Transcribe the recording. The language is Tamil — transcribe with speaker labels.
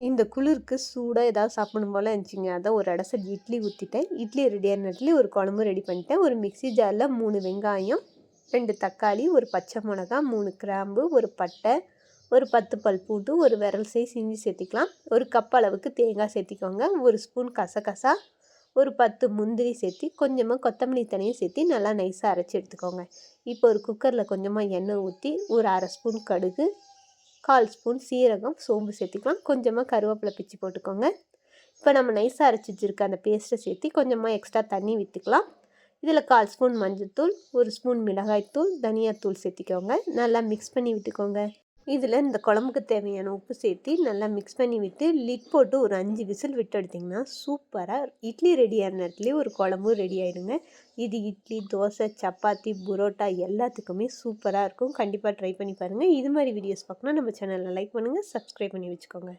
Speaker 1: இந்த குளிருக்கு சூடாக ஏதாவது சாப்பிடணும் போல இருந்துச்சுங்க. அதான் ஒரு அடை சட்டி இட்லி ஊற்றிட்டேன். இட்லி ரெடியான நேரத்துலேயே ஒரு குழம்பு ரெடி பண்ணிட்டேன். ஒரு மிக்ஸி ஜாரில் 3 வெங்காயம், 2 தக்காளி, ஒரு பச்சை மிளகா, 3 கிராம்பு, ஒரு பட்டை, ஒரு 10 பல் பூண்டு, ஒரு விரல் சைஸ் இஞ்சி சேர்த்திக்கலாம். ஒரு கப் அளவுக்கு தேங்காய் சேர்த்திக்கோங்க. ஒரு ஸ்பூன் கசகசா, ஒரு 10 முந்திரி சேர்த்தி கொஞ்சமாக கொத்தமல்லி தழையும் சேர்த்தி நல்லா நைஸாக அரைச்சி எடுத்துக்கோங்க. இப்போ ஒரு குக்கரில் கொஞ்சமாக எண்ணெய் ஊற்றி ஒரு 1/2 ஸ்பூன் கடுகு, 1/4 ஸ்பூன் சீரகம், சோம்பு சேர்த்திக்கலாம். கொஞ்சமாக கருவேப்பிலை பிச்சு போட்டுக்கோங்க. இப்போ நம்ம நைஸாக அரைச்சி வச்சுருக்க அந்த பேஸ்ட்டை சேர்த்தி கொஞ்சமாக எக்ஸ்ட்ரா தண்ணி விற்றுக்கலாம். இதில் 1/4 ஸ்பூன் மஞ்சள்தூள், 1 ஸ்பூன் மிளகாய்த்தூள், தனியாத்தூள் சேர்த்திக்கோங்க. நல்லா மிக்ஸ் பண்ணி விட்டுக்கோங்க. இதில் இந்த குழம்புக்கு தேவையான உப்பு சேர்த்தி நல்லா மிக்ஸ் பண்ணி விட்டு லிட் போட்டு ஒரு 5 விசில் விட்டு எடுத்திங்கன்னா சூப்பராக இட்லி ரெடியான நேரத்துலேயே ஒரு குழம்பும் ரெடி ஆகிடுங்க. இது இட்லி, தோசை, சப்பாத்தி, புரோட்டா எல்லாத்துக்குமே சூப்பராக இருக்கும். கண்டிப்பாக ட்ரை பண்ணி பாருங்கள். இது மாதிரி வீடியோஸ் பார்க்கணுன்னா நம்ம சேனலில் லைக் பண்ணுங்கள், சப்ஸ்கிரைப் பண்ணி வச்சுக்கோங்க.